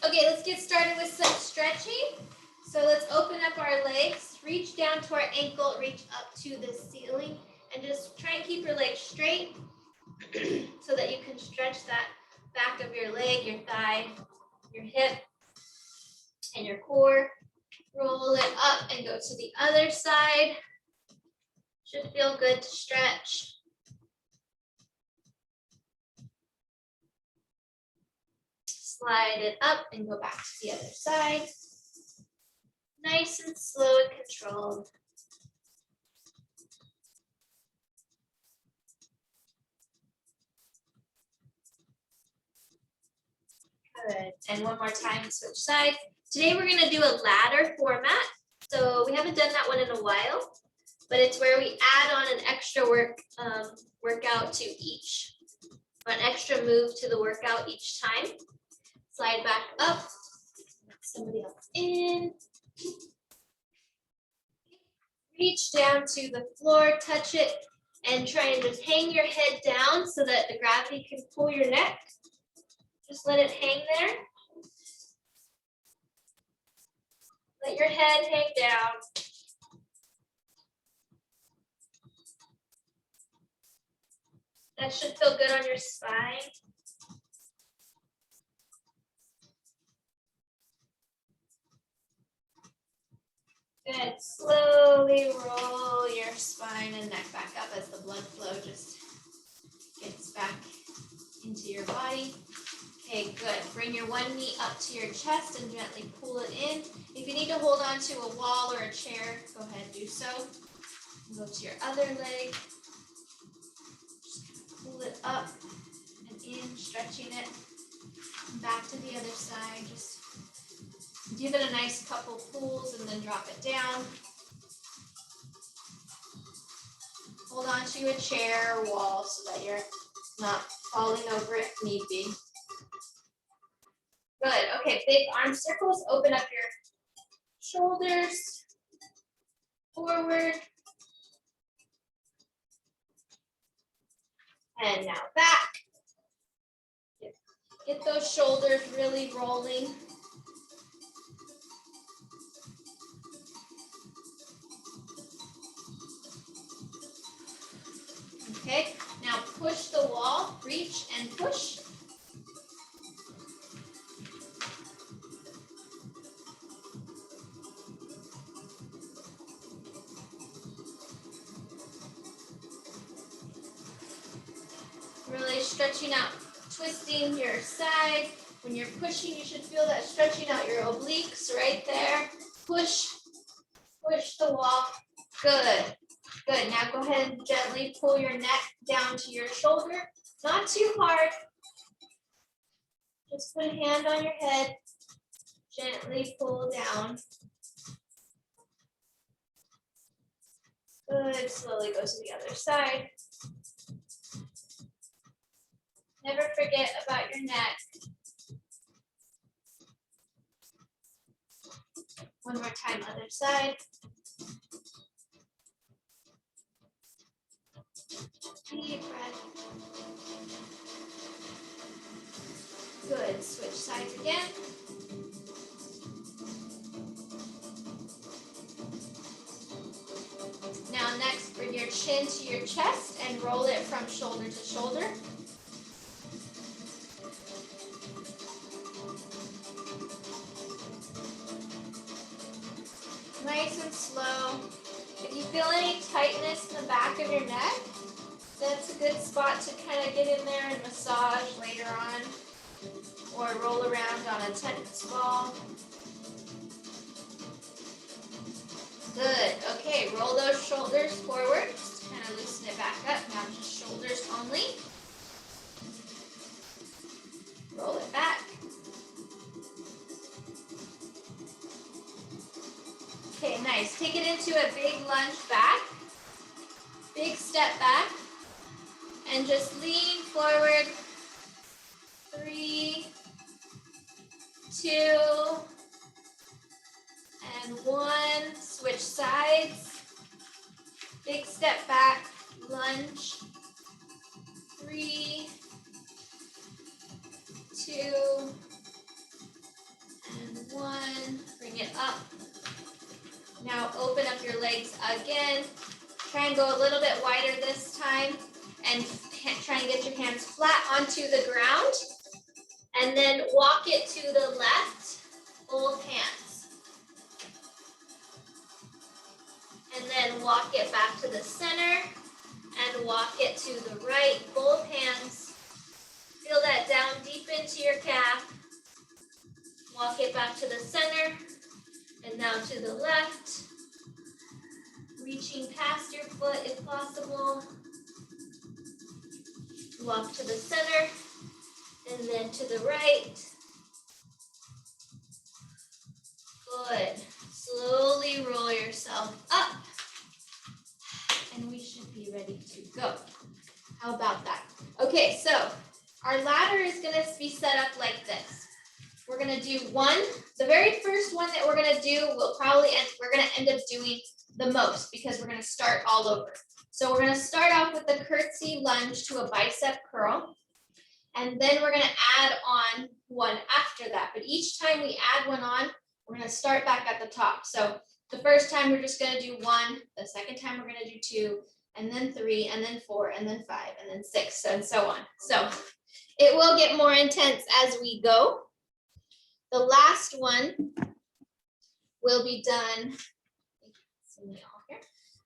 Okay, let's get started with some stretching. So let's open up our legs, reach down to our ankle, reach up to the ceiling, and just try and keep your legs straight so that you can stretch that back of your leg, your thigh, your hip, and your core. Roll it up and go to the other side. Should feel good to stretch. Slide it up and go back to the other side. Nice and slow and controlled. Good. And one more time, switch sides. Today we're going to do a ladder format. So we haven't done that one in a while, but it's where we add on an extra workout to each, or an extra move to the workout each time. Slide back up. Somebody else in. Reach down to the floor, touch it, and try and just hang your head down so that the gravity can pull your neck. Just let it hang there. Let your head hang down. That should feel good on your spine. Good. Slowly roll your spine and neck back up as the blood flow just gets back into your body. Okay, good. Bring your one knee up to your chest and gently pull it in. If you need to hold on to a wall or a chair, go ahead and do so. Go to your other leg. Just pull it up and in, stretching it. Back to the other side. Just give it a nice couple pulls and then drop it down. Hold on to a chair or wall so that you're not falling over if need be. Good. Okay, big arm circles. Open up your shoulders forward. And now back. Get those shoulders really rolling. Okay, now push the wall, reach and push. Really stretching out, twisting your side. When you're pushing, you should feel that stretching out your obliques right there. Push, push the wall. Good, good. Now go ahead and gently pull your neck down to your shoulder. Not too hard. Just put a hand on your head. Gently pull down. Good. Slowly go to the other side. Never forget about your neck. One more time, other side. Deep breath. Good. Switch sides again. Now next, bring your chin to your chest and roll it from shoulder to shoulder. Nice and slow. If you feel any tightness in the back of your neck, that's a good spot to kind of get in there and massage later on, or roll around on a tennis ball. Good. Okay, roll those shoulders forward. Just kind of loosen it back up. Now just shoulders only. Roll it back. Okay, nice. Take it into a big lunge back. Big step back. And just lean forward. 3, 2, and 1. Switch sides. Big step back. Lunge. 3, 2, bring it up. Now open up your legs again. Try and go a little bit wider this time and try and get your hands flat onto the ground. And then walk it to the left, both hands. And then walk it back to the center and walk it to the right, both hands. Feel that down deep into your calf. Walk it back to the center and now to the left. Reaching past your foot if possible. Walk to the center and then to the right. Good. Slowly roll yourself up and we should be ready to go. How about that? Okay, so our ladder is going to be set up like this. We're going to do one. The very first one that we're going to do, we're going to end up doing the most because we're going to start all over. So we're going to start off with the curtsy lunge to a bicep curl. And then we're going to add on one after that. But each time we add one on, we're going to start back at the top. So the first time we're just going to do one. The second time we're going to do two, and then three, and then four, and then five, and then six, and so on. So it will get more intense as we go. The last one will be done.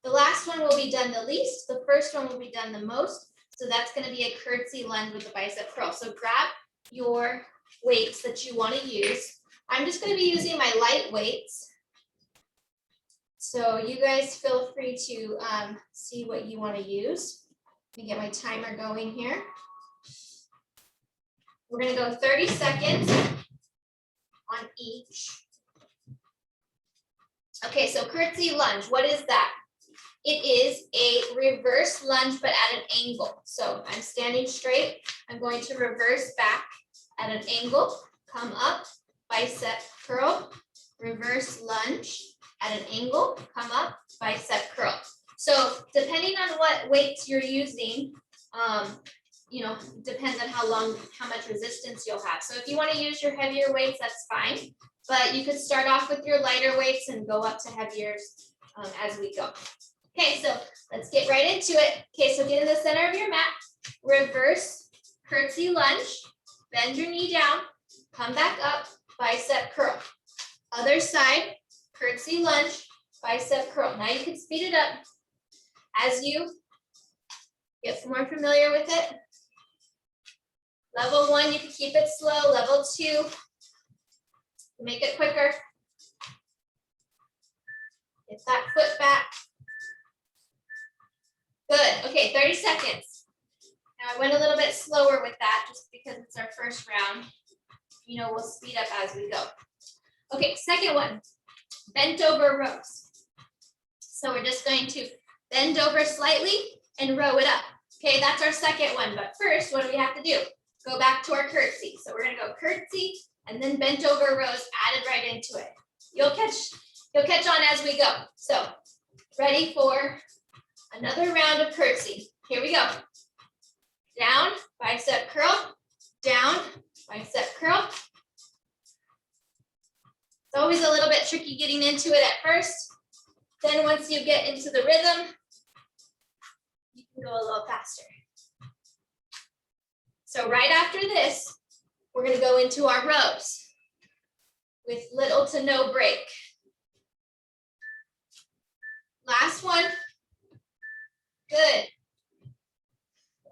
The last one will be done the least. The first one will be done the most. So that's going to be a curtsy lunge with the bicep curl. So grab your weights that you want to use. I'm just going to be using my light weights. So you guys feel free to see what you want to use. Let me get my timer going here. We're going to go 30 seconds on each. Okay, so curtsy lunge, what is that? It is a reverse lunge, but at an angle. So I'm standing straight. I'm going to reverse back at an angle, come up, bicep curl, reverse lunge at an angle, come up, bicep curl. So depending on what weights you're using, depends on how much resistance you'll have. So if you want to use your heavier weights, that's fine. But you could start off with your lighter weights and go up to heavier as we go. Okay, so let's get right into it. Okay, so get in the center of your mat, reverse curtsy lunge, bend your knee down, come back up, bicep curl. Other side, curtsy lunge, bicep curl. Now you can speed it up as you get more familiar with it. Level 1, you can keep it slow. Level 2, make it quicker. Get that foot back. Good, okay, 30 seconds. Now I went a little bit slower with that just because it's our first round. We'll speed up as we go. Okay, second one, bent over rows. So we're just going to bend over slightly and row it up. Okay, that's our second one, but first, what do we have to do? Go back to our curtsy. So we're gonna go curtsy and then bent over rows added right into it. You'll catch on as we go. So ready for another round of curtsy. Here we go. Down, bicep curl, down, bicep curl. It's always a little bit tricky getting into it at first. Then once you get into the rhythm, you can go a little faster. So right after this, we're going to go into our rows with little to no break. Last one. Good.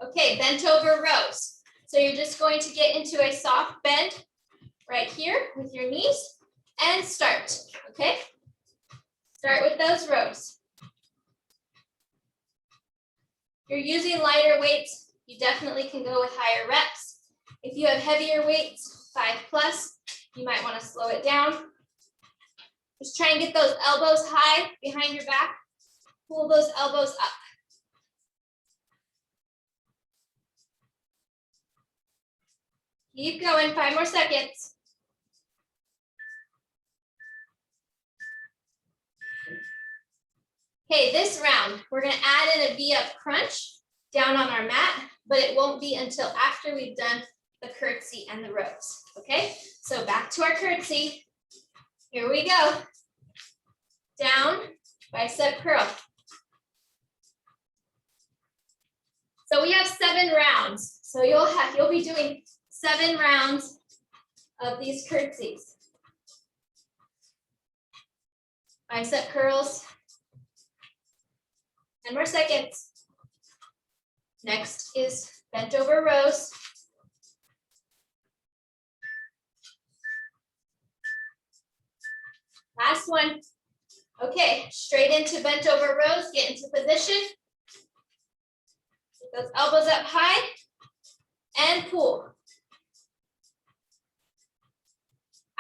Okay, bent over rows. So you're just going to get into a soft bend right here with your knees and start, okay? Start with those rows. If you're using lighter weights, you definitely can go with higher reps. If you have heavier weights, 5+, you might want to slow it down. Just try and get those elbows high behind your back. Pull those elbows up. Keep going, 5 more seconds. Okay, this round, we're gonna add in a V-up crunch down on our mat, but it won't be until after we've done the curtsy and the rows, okay? So back to our curtsy. Here we go. Down, bicep curl. So we have 7 rounds. So you'll be doing 7 rounds of these curtsies. Bicep curls. 10 more seconds. Next is bent over rows. Last one. Okay, straight into bent over rows, get into position. Get those elbows up high and pull.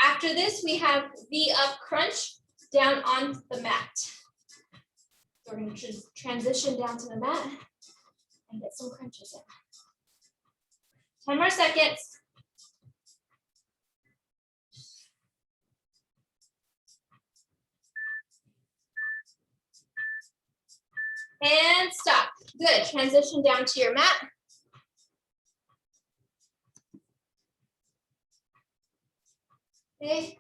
After this, we have V up crunch down on the mat. So we're going to transition down to the mat and get some crunches in. 10 more seconds. And stop. Good. Transition down to your mat. Okay.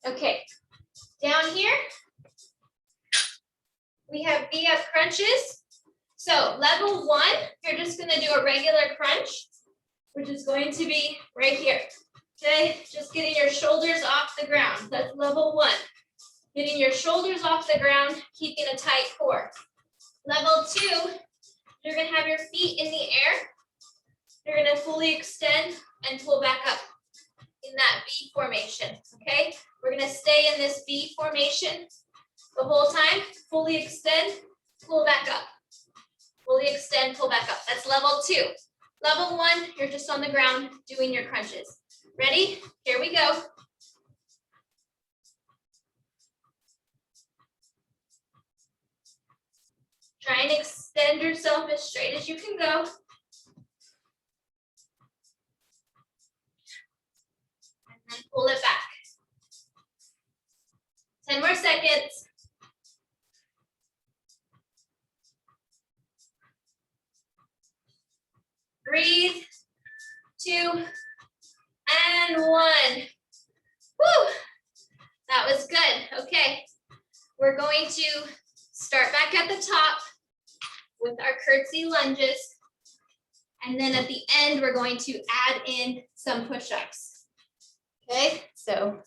Okay. Down here, we have V up crunches. So level 1, you're just going to do a regular crunch, which is going to be right here. Okay, just getting your shoulders off the ground. That's level 1. Getting your shoulders off the ground, keeping a tight core. Level 2, you're going to have your feet in the air. You're going to fully extend and pull back up in that V formation. Okay, we're going to stay in this V formation the whole time. Fully extend, pull back up. Fully extend, pull back up. That's level 2. Level 1, you're just on the ground doing your crunches. Ready? Here we go. Try and extend yourself as straight as you can go. And then pull it back. 10 more seconds. Breathe. 2 and 1. Woo! That was good. Okay. We're going to start back at the top with our curtsy lunges. And then at the end, we're going to add in some push-ups. Okay, so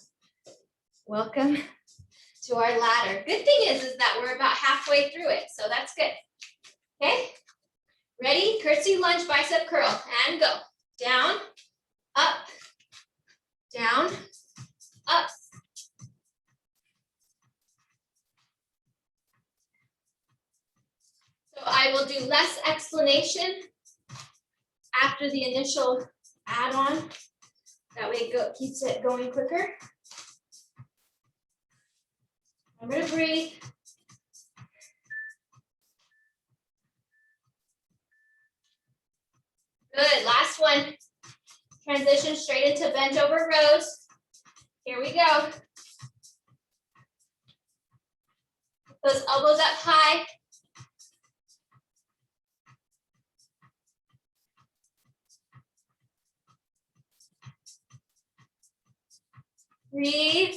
welcome to our ladder. Good thing is that we're about halfway through it, so that's good. Okay, ready? Curtsy lunge, bicep curl, and go. Down, up, down, up. So I will do less explanation after the initial add-on. That way it keeps it going quicker. Remember to breathe. Good, last one. Transition straight into bent over rows. Here we go. Those elbows up high. Breathe.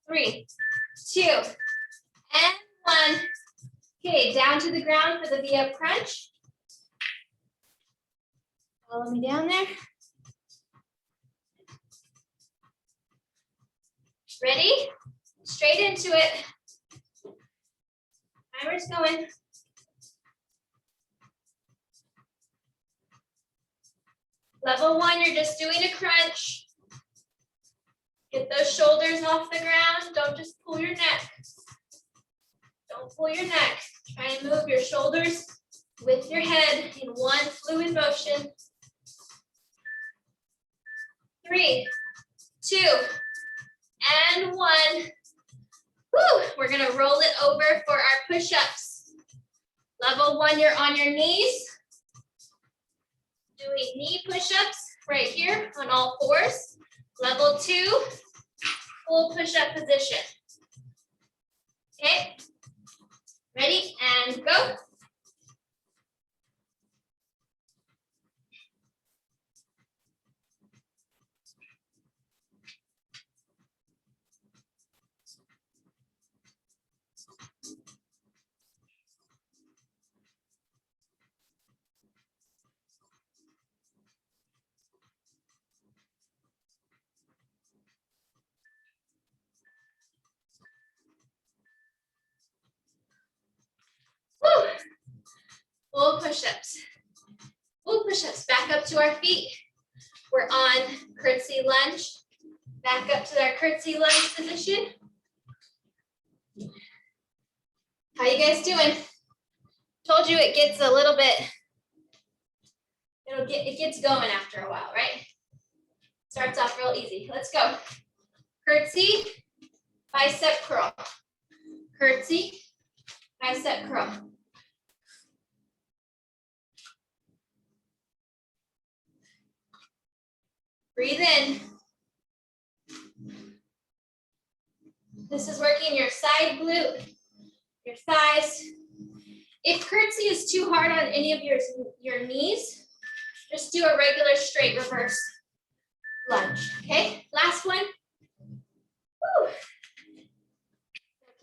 Three, 2, and 1. Okay, down to the ground for the V-up crunch. Follow me down there. Ready? Straight into it. Timer's going. Level 1, you're just doing a crunch. Get those shoulders off the ground. Don't just pull your neck. Don't pull your neck. Try and move your shoulders with your head in one fluid motion. 3, 2, and 1. Woo! We're gonna roll it over for our push-ups. Level 1, you're on your knees. Doing knee push-ups right here on all fours. Level 2, full push-up position. Okay, ready, and go. Woo. Full push-ups. Full push-ups. Back up to our feet. We're on curtsy lunge. Back up to our curtsy lunge position. How you guys doing? Told you it gets a little bit, it gets going after a while, right? Starts off real easy. Let's go. Curtsy, bicep curl. Curtsy, bicep curl. Breathe in. This is working your side glute, your thighs. If curtsy is too hard on any of your knees, just do a regular straight reverse lunge, okay? Last one. Woo.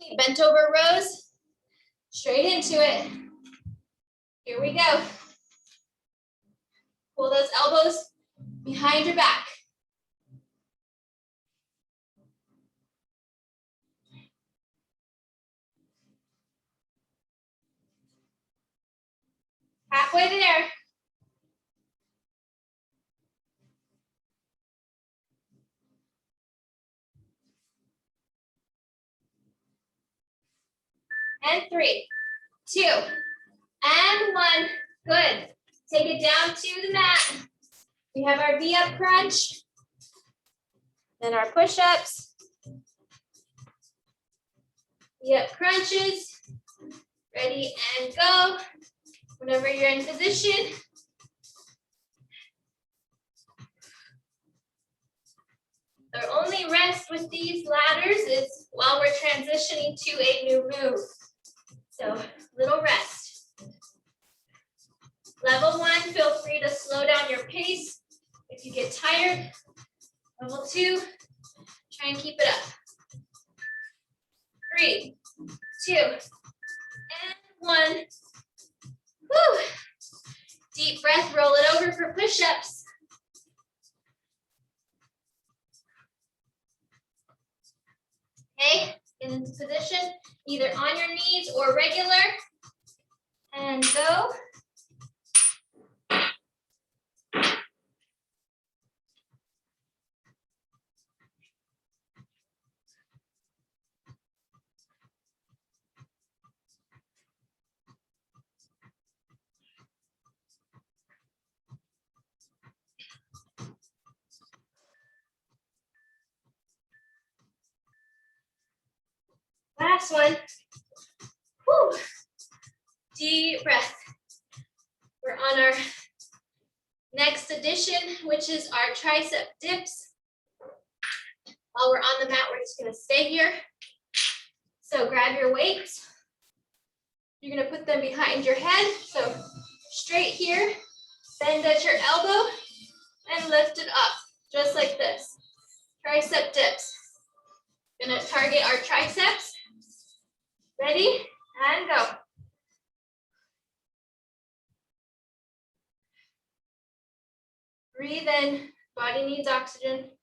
Okay, bent over rows, straight into it. Here we go. Pull those elbows behind your back. Halfway there. And 3, 2, and 1. Good. Take it down to the mat. We have our V-up crunch. Then our push-ups. V-up crunches. Ready and go. Whenever you're in position. The only rest with these ladders is while we're transitioning to a new move. So, little rest. Level 1, feel free to slow down your pace if you get tired. Level 2, try and keep it up. 3, 2, and 1. Woo. Deep breath, roll it over for push-ups. Okay, get into position, either on your knees or regular. And go. Last one. Whew. Deep breath. We're on our next edition, which is our tricep dips. While we're on the mat, we're just gonna stay here. So grab your weights. You're gonna put them behind your head. So straight here, bend at your elbow, and lift it up, just like this. Tricep dips. Gonna target our triceps. Ready, and go. Breathe in, body needs oxygen.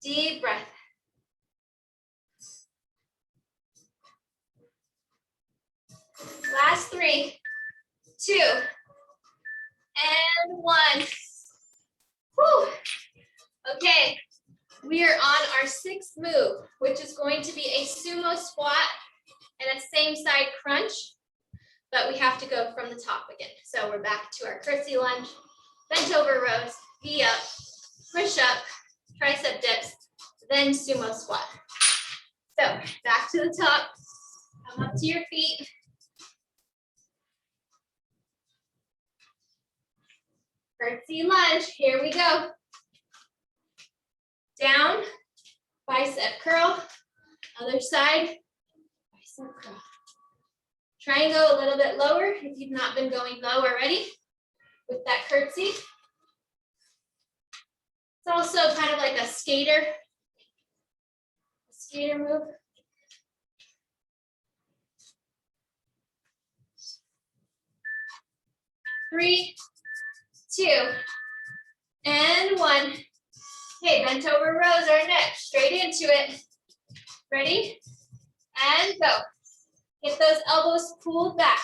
Deep breath. Last 3, 2, and 1. Whew. Okay, we are on our 6th move, which is going to be a sumo squat and a same side crunch, but we have to go from the top again. So we're back to our curtsy lunge, bent over rows, V up, push up, tricep dips, then sumo squat. So back to the top, come up to your feet, Curtsy lunge, here we go. Down, bicep curl, other side, bicep curl. Try and go a little bit lower if you've not been going low already with that curtsy. It's also kind of like a skater move. 3, 2, and 1. Okay, bent over rows our neck, straight into it. Ready? And go. Get those elbows pulled back.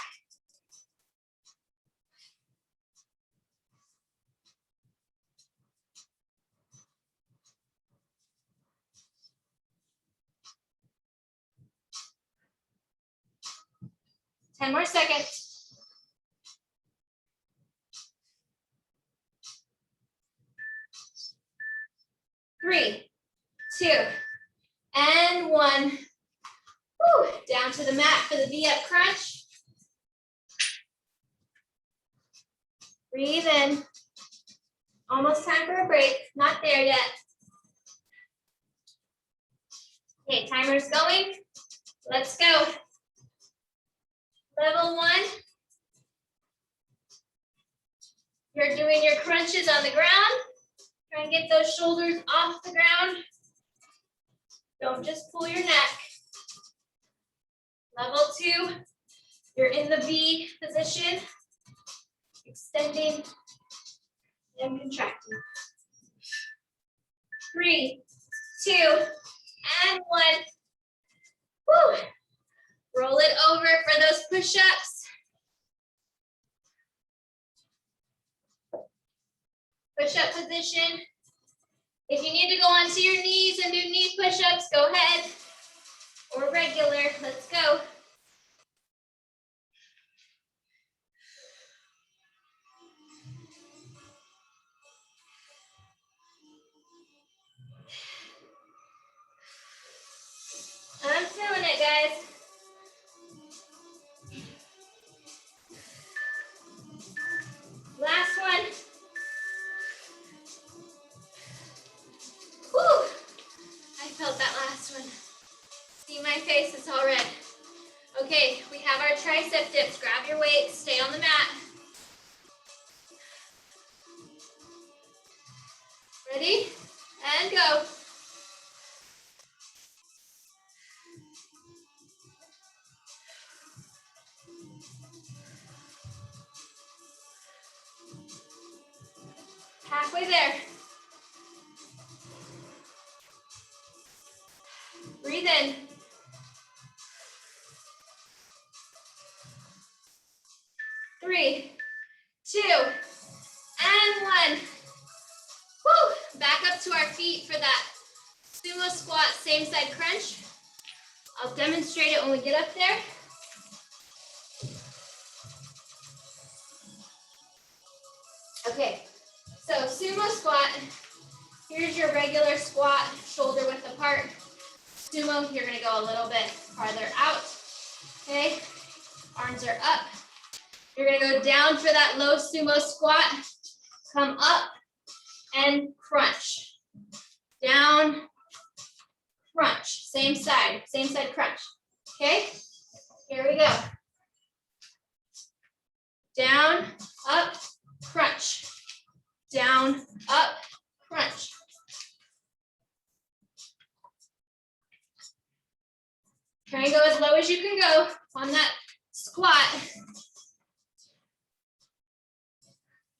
Ten more seconds. 3, 2, and 1. Woo. Down to the mat for the V-up crunch. Breathe in. Almost time for a break. Not there yet. Okay, timer's going. Let's go. Level 1. You're doing your crunches on the ground. Try and get those shoulders off the ground. Don't just pull your neck. Level 2, you're in the V position, extending and contracting. 3, 2, and 1. Woo. Roll it over for those push-ups. Push-up position. If you need to go onto your knees and do knee push-ups, go ahead. Or regular, let's go. I'm feeling it, guys. Last one. Whew. I felt that last one. See my face, it's all red. Okay, we have our tricep dips. Grab your weights, stay on the mat. Ready? And go. Halfway there. Breathe in. Three, 2, and 1. Woo! Back up to our feet for that sumo squat, same side crunch. I'll demonstrate it when we get up there. Okay, so sumo squat, here's your regular squat, shoulder width apart. Sumo, you're gonna go a little bit farther out, okay? Arms are up. You're gonna go down for that low sumo squat, come up and crunch. Down, crunch, same side crunch, okay? Here we go. Down, up, crunch. Down, up, crunch. Try and go as low as you can go on that squat.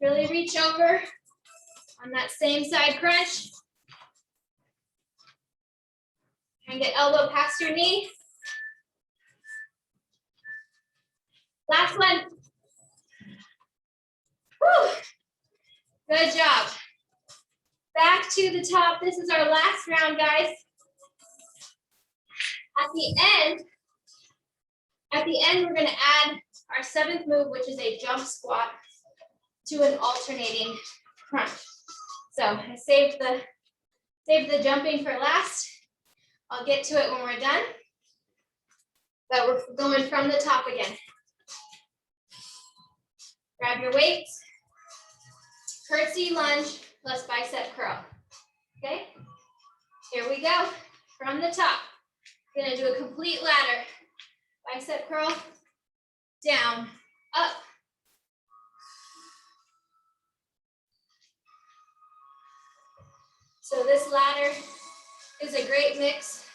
Really reach over on that same side crunch. Try and get elbow past your knee. Last one. Woo. Good job. Back to the top. This is our last round, guys. At the end, we're going to add our 7th move, which is a jump squat to an alternating crunch. So I saved the jumping for last. I'll get to it when we're done. But we're going from the top again. Grab your weights. curtsy lunge plus bicep curl. Okay? Here we go. From the top. We're gonna do a complete ladder. Bicep curl, down, up. So this ladder is a great mix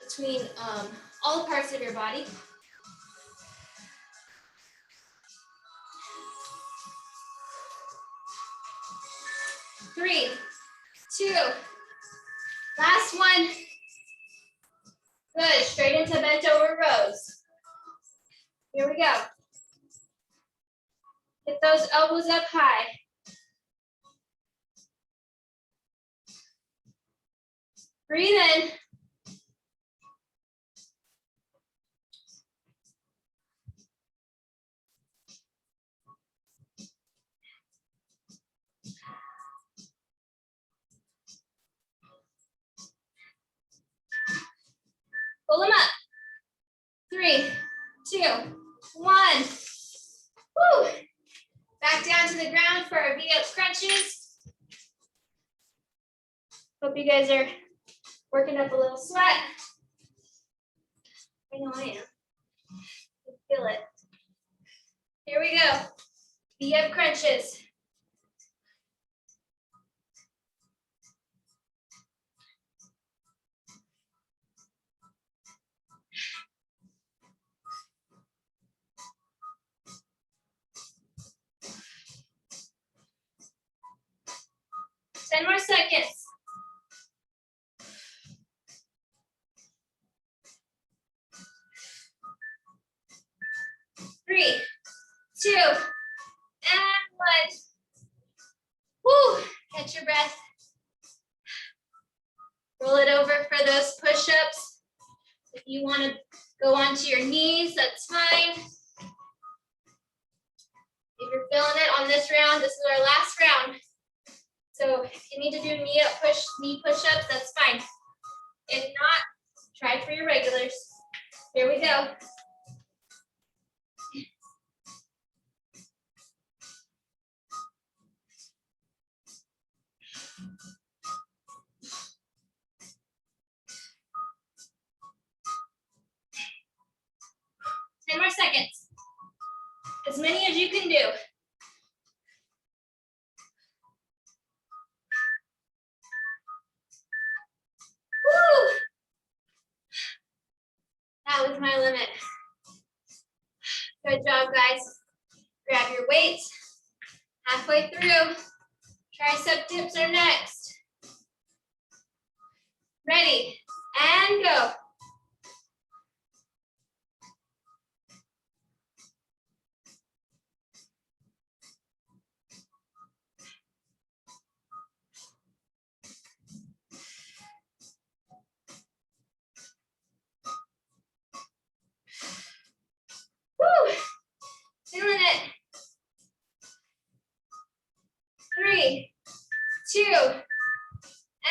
between all parts of your body. Three, two, last one. Good, straight into bent over rows. Here we go. Get those elbows up high. Breathe in. Pull them up. 3, 2, 1. Woo. Back down to the ground for our V-up crunches. Hope you guys are working up a little sweat. I know I am. I feel it. Here we go. V-up crunches. Ten more seconds. 3, 2, and 1. Woo! Catch your breath. Roll it over for those push-ups. If you want to go onto your knees, that's fine. If you're feeling it on this round, this is our last round. So if you need to do knee push-ups, that's fine. If not, try for your regulars. Here we go. Ten more seconds. As many as you can do. Woo! That was my limit. Good job, guys. Grab your weights. Halfway through. Tricep dips are next. Ready, and go. Woo! Feeling it. 3, 2,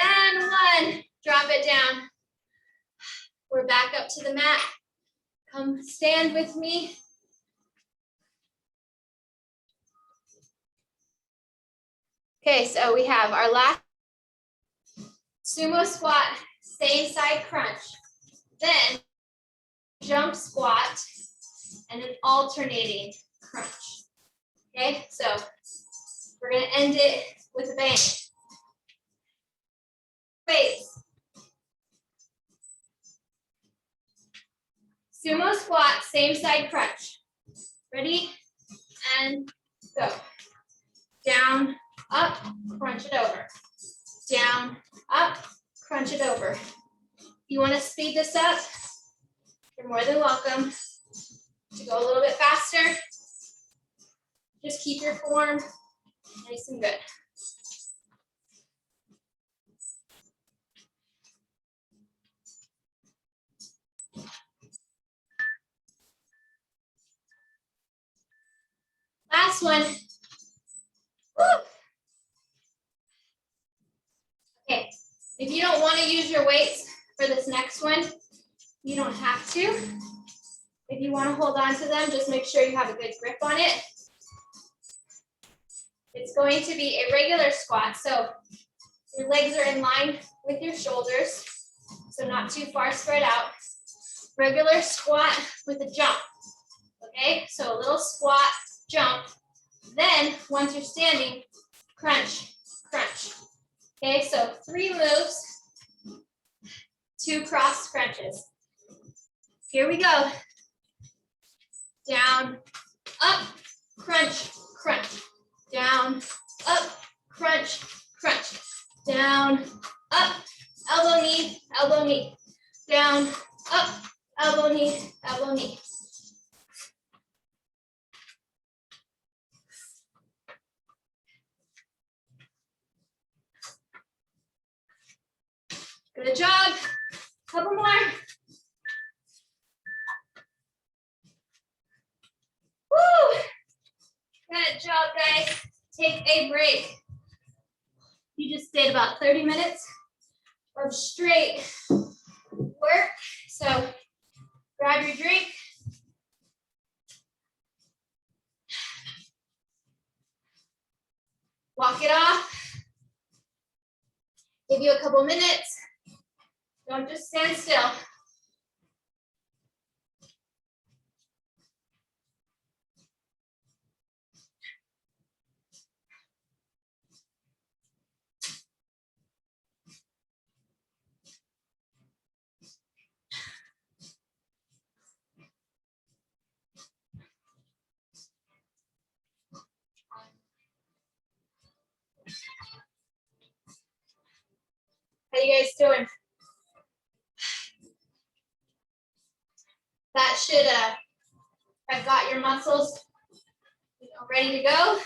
and 1. Drop it down. We're back up to the mat. Come stand with me. Okay, so we have our last sumo squat, same side crunch. Then jump squat and an alternating crunch. Okay, so we're gonna end it with a bang. Weights. Sumo squat, same side crunch. Ready? And go. Down, up, crunch it over. Down, up, crunch it over. If you want to speed this up, you're more than welcome to go a little bit faster. Just keep your form nice and good. Last one. Woo. Okay, if you don't want to use your weights for this next one, you don't have to. If you want to hold on to them, just make sure you have a good grip on it. It's going to be a regular squat. So your legs are in line with your shoulders, so not too far spread out. Regular squat with a jump. Okay, so a little squat, jump. Then once you're standing, crunch, crunch. Okay, so 3 moves, 2 cross crunches. Here we go. Down, up, crunch, crunch. Down, up, crunch, crunch. Down, up, elbow, knee, elbow, knee. Down, up, elbow, knee, elbow, knee. Good job. Couple more. Woo! Good job, guys. Take a break. You just did about 30 minutes of straight work. So grab your drink. Walk it off. Give you a couple minutes. Don't just stand still. How you guys doing? That should have got your muscles, ready to go.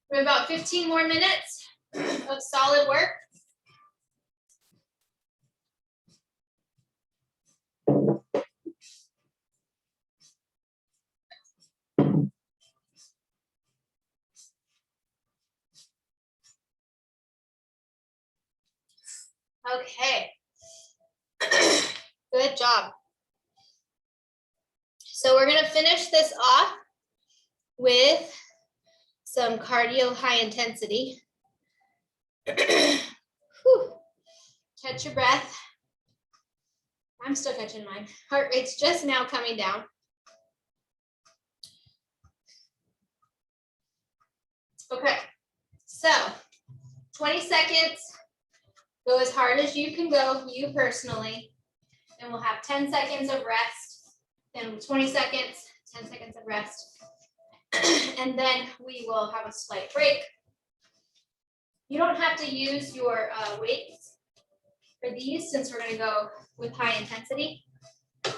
We have about 15 more minutes of solid work. Okay. Good job. So we're going to finish this off with some cardio high intensity. Whew. Catch your breath. I'm still catching mine. Heart rate's just now coming down. Okay, so 20 seconds. Go as hard as you can go, you personally. Then we'll have 10 seconds of rest. Then 20 seconds, 10 seconds of rest. And then we will have a slight break. You don't have to use your weights for these since we're going to go with high intensity. If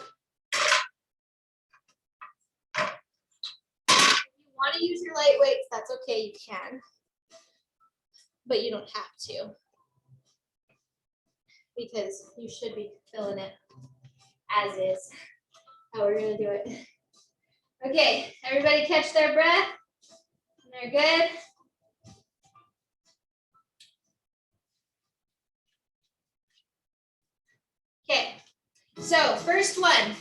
you want to use your light weights, that's okay, you can. But you don't have to, because you should be feeling it as is, how we're going to do it. Okay, everybody catch their breath. They're good. Okay, so first one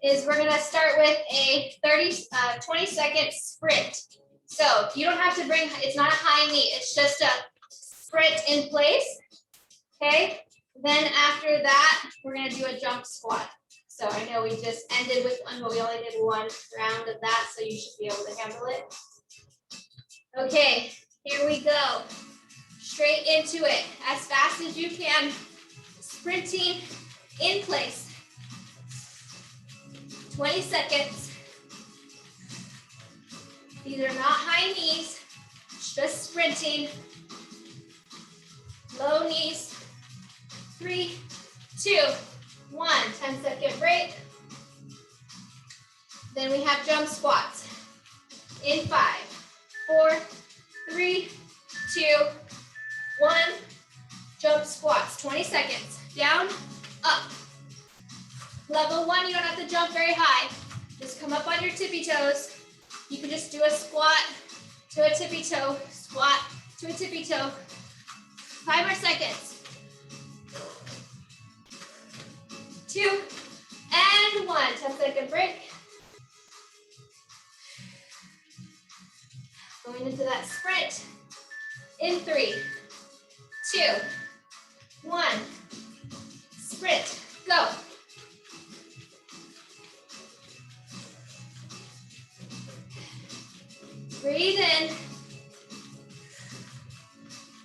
is we're going to start with a 20-second sprint. So you don't have to bring, it's not a high knee, it's just a sprint in place. Okay, then after that, we're going to do a jump squat. So I know we just ended with one, but we only did one round of that, so you should be able to handle it. Okay, here we go. Straight into it, as fast as you can. Sprinting in place. 20 seconds. These are not high knees, just sprinting. Low knees. 3, 2, 1. 10-second break. Then we have jump squats. In 5, 4, 3, 2, 1. Jump squats. 20 seconds. Down, up. Level 1, you don't have to jump very high. Just come up on your tippy toes. You can just do a squat to a tippy toe, squat to a tippy toe. 5 more seconds. 2, and 1. 10-second break. Going into that sprint in 3, 2, 1. Sprint, go. Breathe in.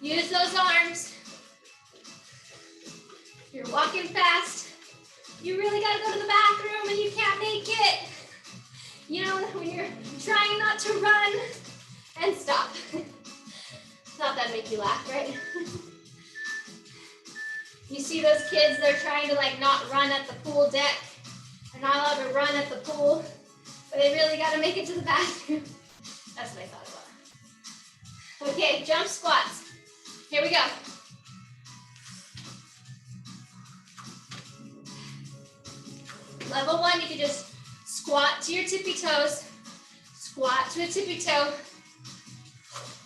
Use those arms. If you're walking fast, you really gotta go to the bathroom and you can't make it. You know, when you're trying not to run and stop. Thought that'd make you laugh, right? You see those kids, they're trying to like not run at the pool deck. They're not allowed to run at the pool, but they really gotta make it to the bathroom. That's what I thought about. Okay, jump squats. Here we go. Level 1, you can just squat to your tippy toes, squat to a tippy toe.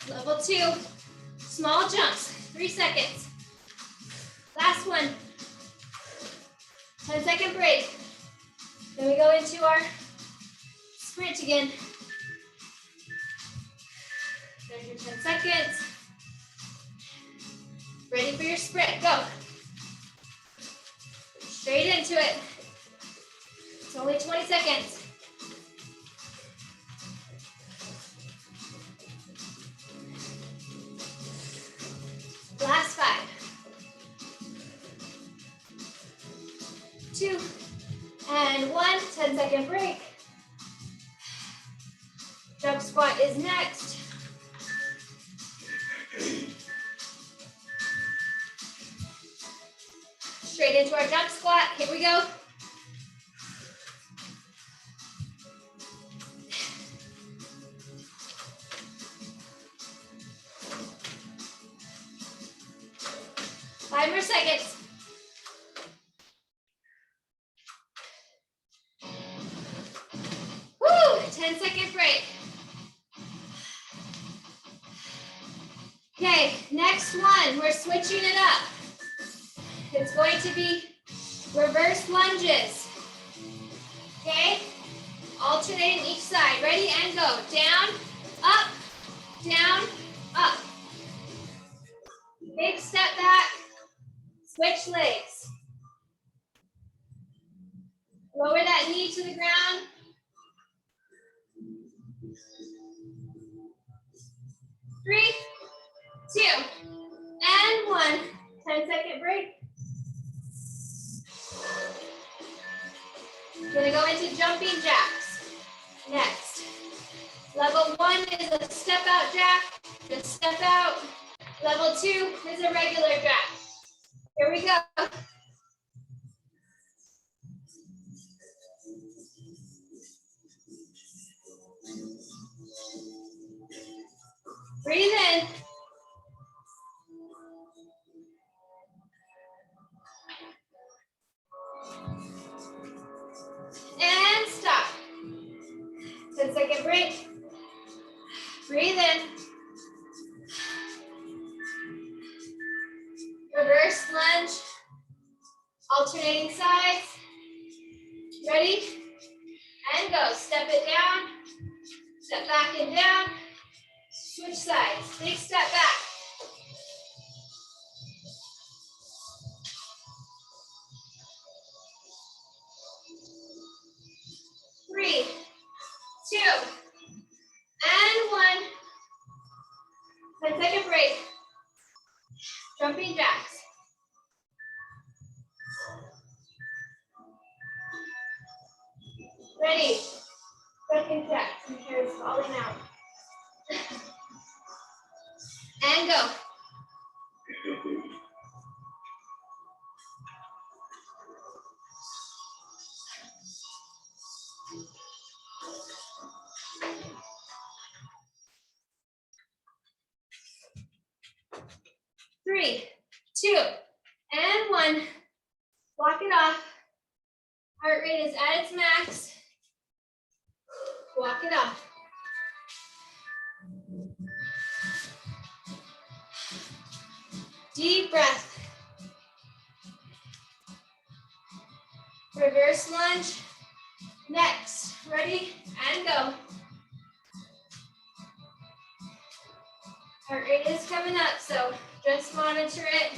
Level 2, small jumps, 3 seconds. Last one, 10-second break. Then we go into our sprint again. There's your 10 seconds. Ready for your sprint, go. Straight into it. It's only 20 seconds. Last 5. 2, and 1. 10-second break. Jump squat is next. Straight into our jump squat. Here we go. Five more seconds. Woo! 10-second break. Okay, next one, we're switching it up. It's going to be reverse lunges. Okay? Alternating each side. Ready and go. Down, up, up. Big step back. Switch legs. Lower that knee to the ground. Three, 2, and 1. 10-second break. We're gonna go into jumping jacks next. Level 1 is a step out jack. Just step out. Level 2 is a regular jack. Here we go. Breathe in. And stop. 10-second break. Breathe in. Reverse lunge. Alternating sides. Ready? And go. Step it down. Step back and down. Switch sides. Big step back. Three, 2, and 1. 10-second break. Jumping jacks. Ready. Second jack. Some hair is falling out. And go. Three, 2, and 1. Walk it off. Heart rate is at its max. Walk it off. Deep breath. reverse lunge. Next, ready, and go. Heart rate is coming up, so just monitor it.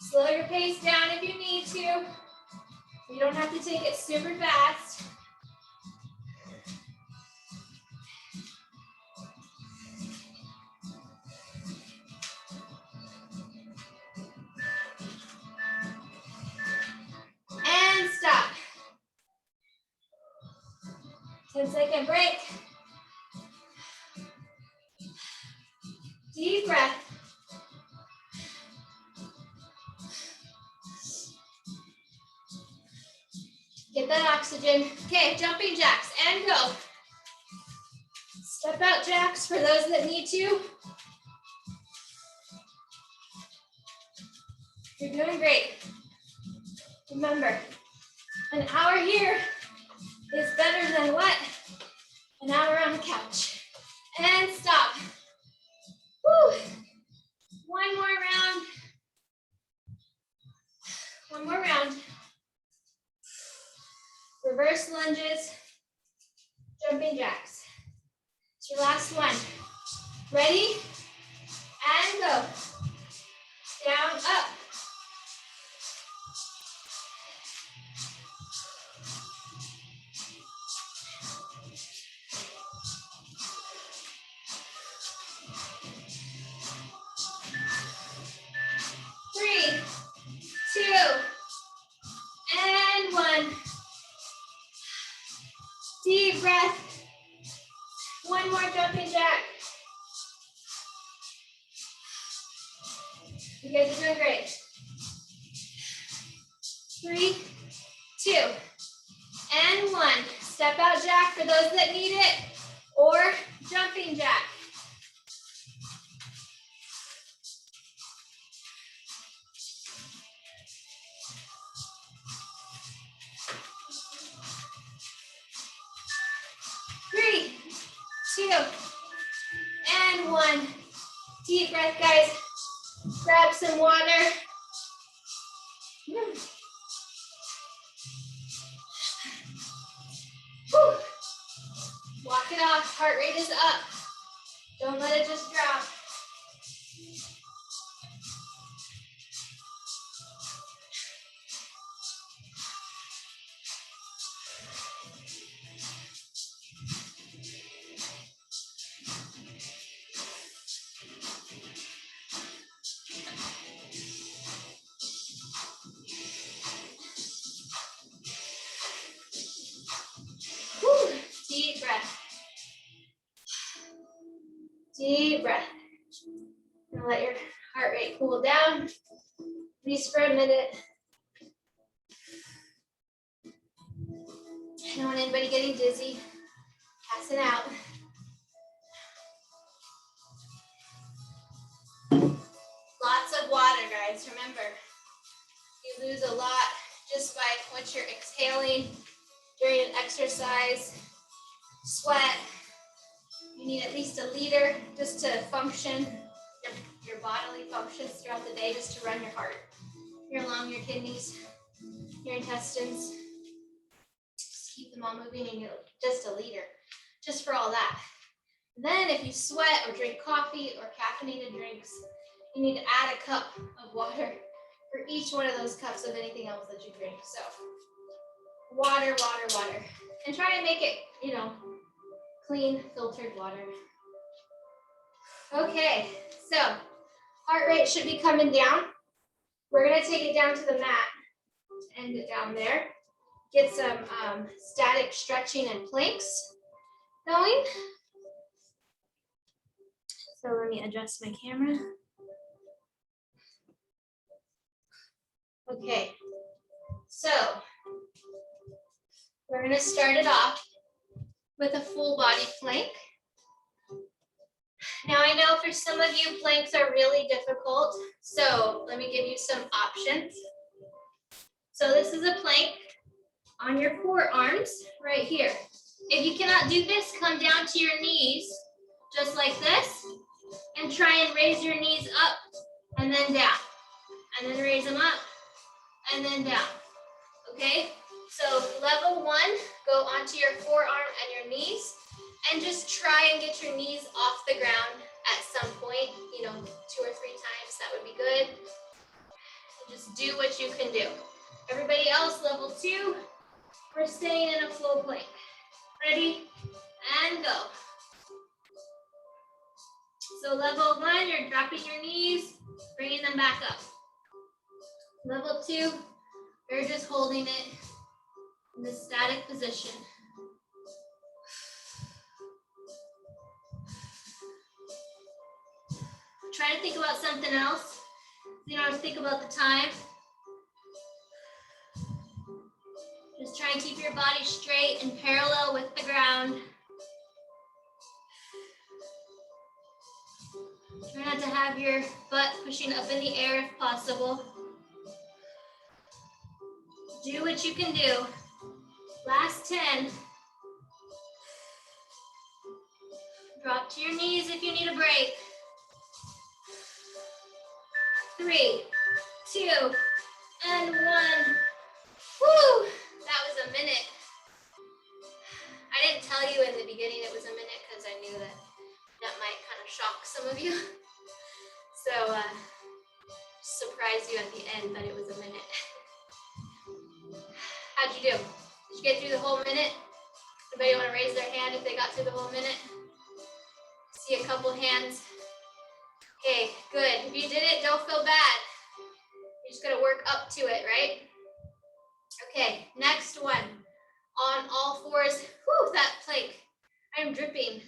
Slow your pace down if you need to. You don't have to take it super fast. And stop. 10-second break. Deep breath. Get that oxygen. Okay, jumping jacks and go. Step out jacks for those that need to. You're doing great. Remember, an hour here is better than what? An hour on the couch. And stop. Woo. One more round. One more round. Reverse lunges, jumping jacks. It's your last one. Ready? And go. Down, up. Three, two, and one. Deep breath. One more jumping jack. You guys are doing great. 3, 2, and 1. Step out jack for those that need it, or jumping jack. Three, 2, and 1. Deep breath, guys. Grab some water. Whew. Walk it off. Heart rate is up. Don't let it just drop. Deep breath. Deep breath. And let your heart rate cool down. Release for a minute. I don't want anybody getting dizzy, passing out. Lots of water, guys. Remember, you lose a lot just by what you're exhaling during an exercise. Sweat. You need at least a liter just to function, your bodily functions throughout the day, just to run your heart, your lung, your kidneys, your intestines. Just keep them all moving, and just a liter, just for all that. And then if you sweat or drink coffee or caffeinated drinks, you need to add a cup of water for each one of those cups of anything else that you drink. So water, water, water. And try and make it, clean, filtered water. Okay, so heart rate should be coming down. We're gonna take it down to the mat, end it down there. Get some static stretching and planks going. So let me adjust my camera. Okay, so we're gonna start it off with a full body plank. Now I know for some of you, planks are really difficult, so let me give you some options. So this is a plank on your forearms right here. If you cannot do this, come down to your knees, just like this, and try and raise your knees up and then down, and then raise them up and then down, okay? So level 1, go onto your forearm and your knees, and just try and get your knees off the ground at some point, 2 or 3 times, that would be good. Just do what you can do. Everybody else, level 2, we're staying in a full plank. Ready? And go. So level 1, you're dropping your knees, bringing them back up. Level 2, you're just holding it in the static position. Try to think about something else. Think about the time. Just try and keep your body straight and parallel with the ground. Try not to have your butt pushing up in the air if possible. Do what you can do. Last 10. Drop to your knees if you need a break. 3, 2, and 1. Woo! That was a minute. I didn't tell you in the beginning it was a minute because I knew that might kind of shock some of you. So, surprise you at the end that it was a minute. How'd you do? Did you get through the whole minute? Anybody want to raise their hand if they got through the whole minute? See a couple hands. Okay, good. If you did it, don't feel bad. You're just gonna work up to it, right? Okay, next one. On all fours. Whew, that plank. I'm dripping.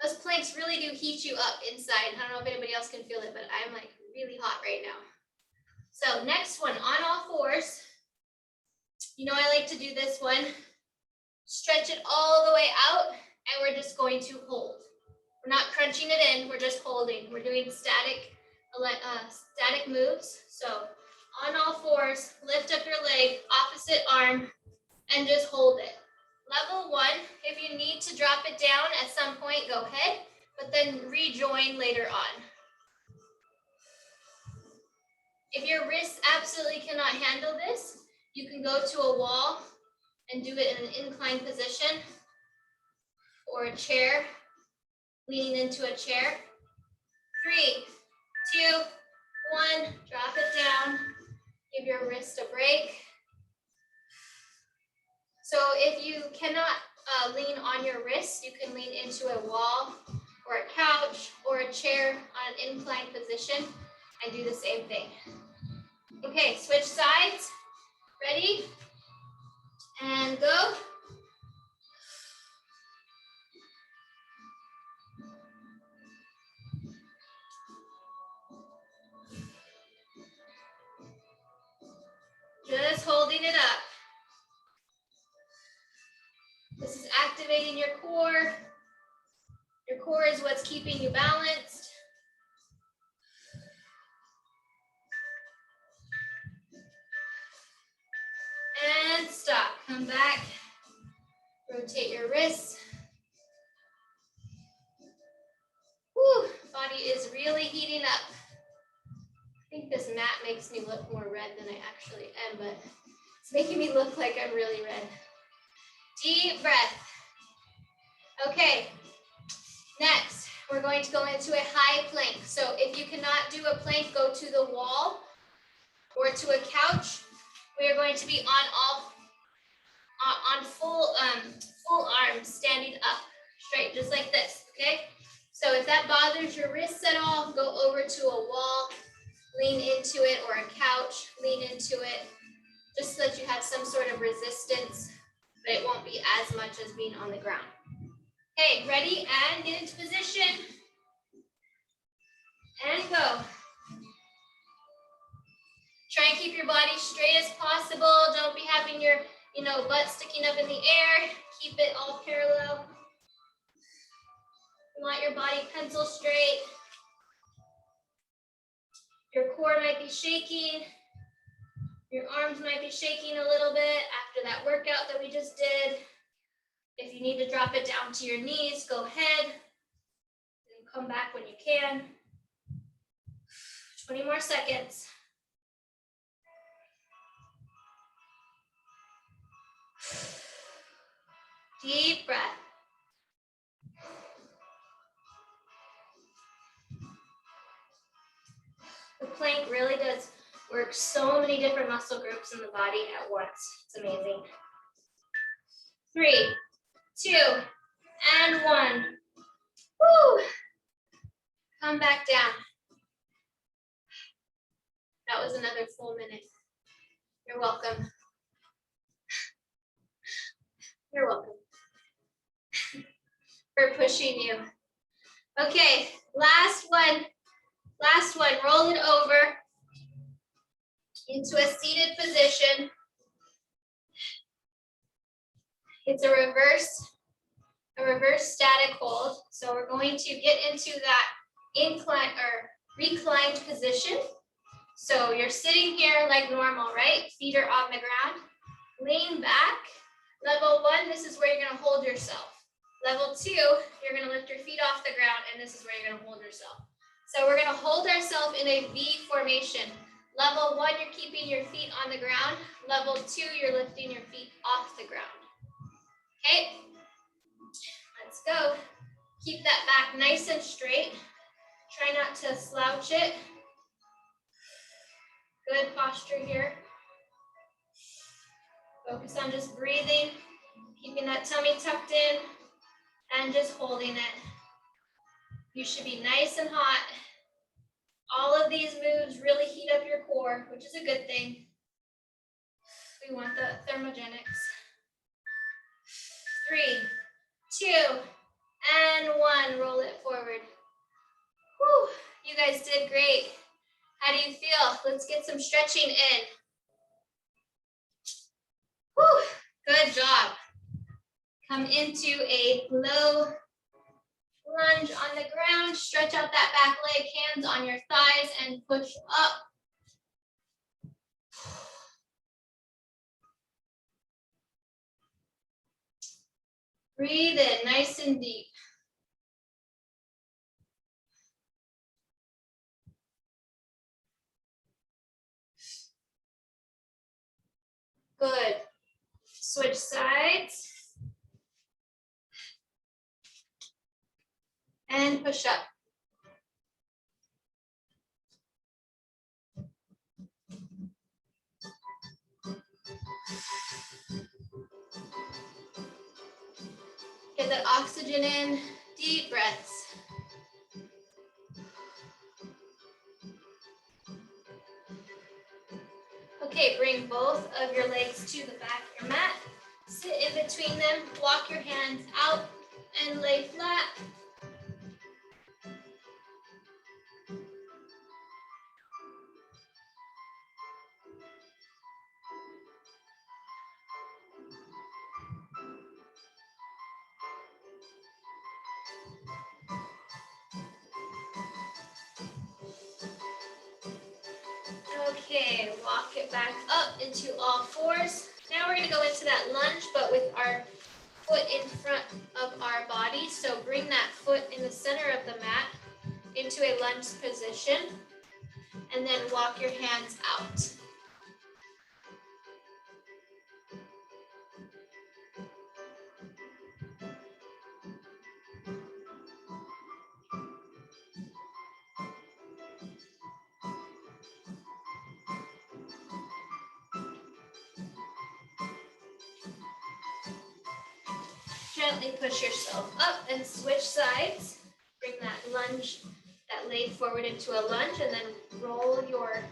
Those planks really do heat you up inside. I don't know if anybody else can feel it, but I'm like really hot right now. So next one, on all fours. I like to do this one. Stretch it all the way out, and we're just going to hold. We're not crunching it in, we're just holding. We're doing static moves. So on all fours, lift up your leg, opposite arm, and just hold it. Level 1, if you need to drop it down at some point, go ahead, but then rejoin later on. If your wrists absolutely cannot handle this, you can go to a wall and do it in an inclined position or a chair, leaning into a chair. 3, 2, 1, drop it down. Give your wrist a break. So if you cannot lean on your wrist, you can lean into a wall or a couch or a chair on an inclined position and do the same thing. Okay, switch sides. Ready? And go. Just holding it up. This is activating your core. Your core is what's keeping you balanced. And stop. Come back. Rotate your wrists. Whew, body is really heating up. I think this mat makes me look more red than I actually am, but it's making me look like I'm really red. Deep breath. Okay, next, we're going to go into a high plank. So if you cannot do a plank, go to the wall or to a couch. We are going to be on full arms, standing up, straight, just like this, okay? So if that bothers your wrists at all, go over to a wall, lean into it, or a couch, lean into it, just so that you have some sort of resistance, but it won't be as much as being on the ground. Okay, ready? And get into position. And go. Try and keep your body straight as possible. Don't be having your, butt sticking up in the air. Keep it all parallel. You want your body pencil straight. Your core might be shaking. Your arms might be shaking a little bit after that workout that we just did. If you need to drop it down to your knees, go ahead. And come back when you can. 20 more seconds. Deep breath. The plank really does work so many different muscle groups in the body at once. It's amazing. 3, 2, and 1. Woo! Come back down. That was another full minute. You're welcome. You're welcome for pushing you. Okay, last one. Last one. Roll it over into a seated position. It's a reverse static hold. So we're going to get into that incline or reclined position. So you're sitting here like normal, right? Feet are on the ground. Lean back. Level 1, this is where you're gonna hold yourself. Level 2, you're gonna lift your feet off the ground, and this is where you're gonna hold yourself. So we're gonna hold ourselves in a V formation. Level 1, you're keeping your feet on the ground. Level 2, you're lifting your feet off the ground. Okay, let's go. Keep that back nice and straight. Try not to slouch it. Good posture here. Focus on just breathing, keeping that tummy tucked in, and just holding it. You should be nice and hot. All of these moves really heat up your core, which is a good thing. We want the thermogenics. 3, 2, and 1. Roll it forward. Whew, you guys did great. How do you feel? Let's get some stretching in. Whew, good job. Come into a low lunge on the ground. Stretch out that back leg, hands on your thighs, and push up. Breathe in nice and deep. Good. Switch sides. And push up. Get that oxygen in. Deep breaths. Okay, bring both of your legs to the back of your mat. Sit in between them. Walk your hands out and lay flat. Okay, walk it back up into all fours. Now we're gonna go into that lunge, but with our foot in front of our body. So bring that foot in the center of the mat into a lunge position, and then walk your hands out. Gently push yourself up and switch sides. Bring that lunge, that leg forward into a lunge, and then roll your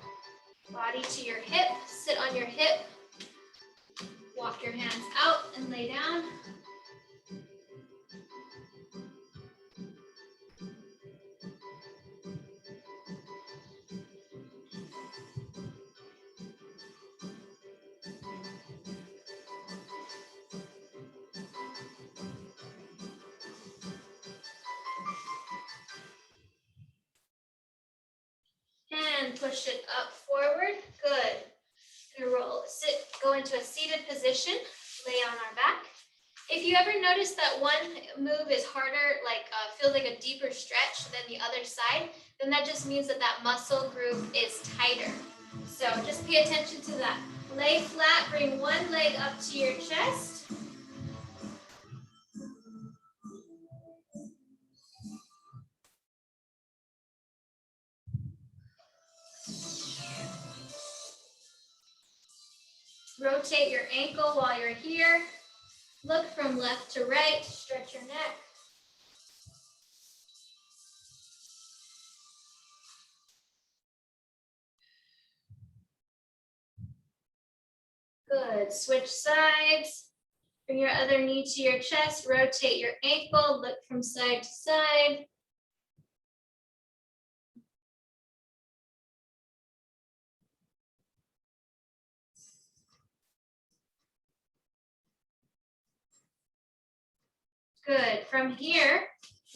body to your hip. Sit on your hip. Walk your hands out and lay down. And push it up forward. Good. Gonna roll, sit, go into a seated position, lay on our back. If you ever notice that one move is harder, feels like a deeper stretch than the other side, then that just means that that muscle group is tighter. So just pay attention to that. Lay flat, bring one leg up to your chest. Rotate your ankle while you're here. Look from left to right, stretch your neck. Good, switch sides. Bring your other knee to your chest, rotate your ankle, look from side to side. Good, from here,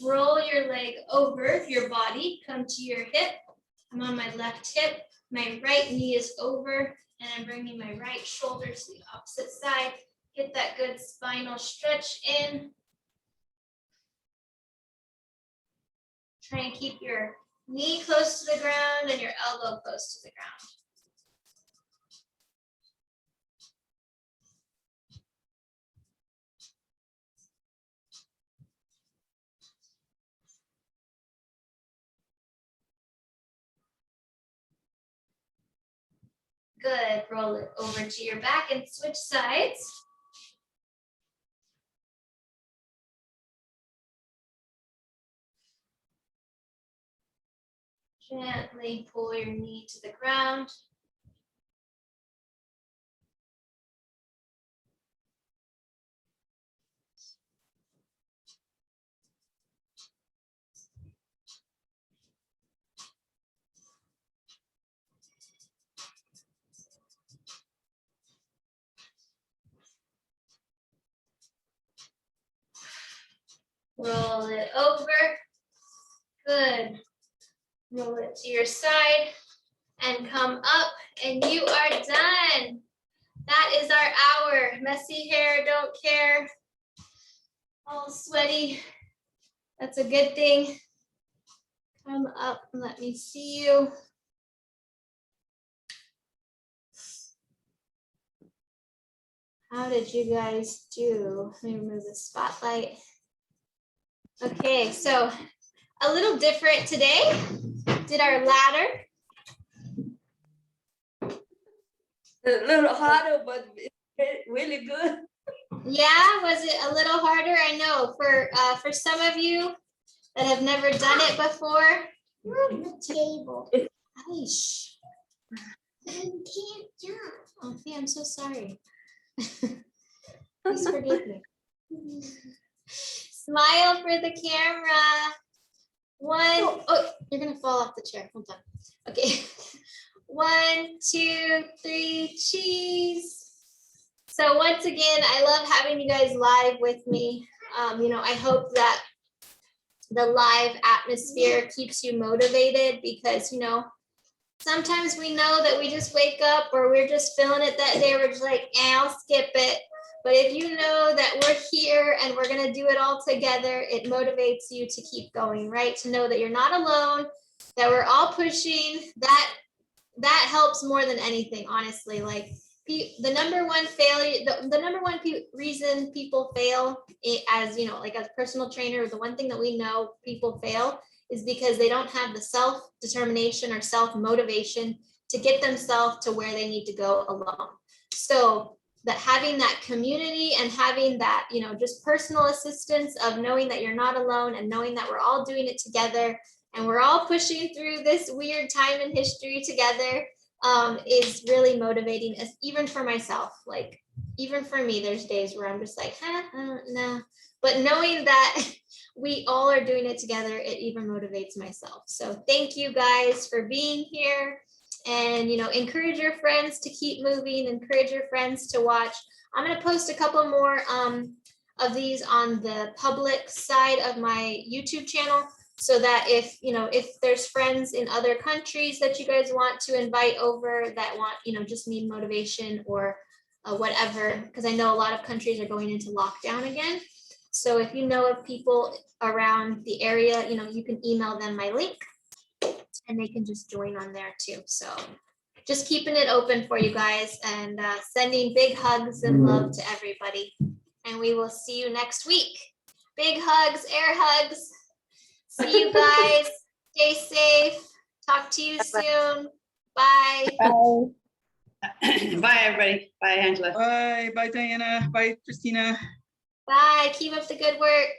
roll your leg over your body, come to your hip. I'm on my left hip, my right knee is over, and I'm bringing my right shoulder to the opposite side. Get that good spinal stretch in. Try and keep your knee close to the ground and your elbow close to the ground. Good, roll it over to your back and switch sides. Gently pull your knee to the ground. Roll it over. Good. Roll it to your side and come up, and you are done. That is our hour. Messy hair, don't care. All sweaty. That's a good thing. Come up and let me see you. How did you guys do? Let me remove the spotlight. Okay, so a little different today. Did our ladder. A little harder, but it's really good. Yeah, was it a little harder? I know for some of you that have never done it before. You're on the table. Aish. You can't jump. Okay, I'm so sorry. Please forgive me. Smile for the camera. One, oh, you're gonna fall off the chair. Hold on. Okay. 1, 2, 3, cheese. So once again, I love having you guys live with me. I hope that the live atmosphere keeps you motivated because, sometimes we know that we just wake up or we're just feeling it that day. We're just like, I'll skip it. But if you know that we're here and we're going to do it all together, it motivates you to keep going, right? To know that you're not alone, that we're all pushing. That helps more than anything, honestly. Like the number one failure, the number one reason people fail as, like as a personal trainer, the one thing that we know people fail is because they don't have the self-determination or self-motivation to get themselves to where they need to go alone. So that having that community and having that, just personal assistance of knowing that you're not alone and knowing that we're all doing it together and we're all pushing through this weird time in history together is really motivating, even for myself. Like, even for me, there's days where I'm just like, no. But knowing that we all are doing it together, it even motivates myself. So thank you guys for being here. And, encourage your friends to keep moving, encourage your friends to watch. I'm going to post a couple more of these on the public side of my YouTube channel so that if there's friends in other countries that you guys want to invite over that want, just need motivation or whatever, because I know a lot of countries are going into lockdown again. So if you know of people around the area, you can email them my link and they can just join on there too. So just keeping it open for you guys and sending big hugs and love to everybody. And we will see you next week. Big hugs, air hugs. See you guys. Stay safe. Talk to you soon. Bye. Bye. Bye, everybody. Bye, Angela. Bye, bye, Diana. Bye, Christina. Bye. Keep up the good work.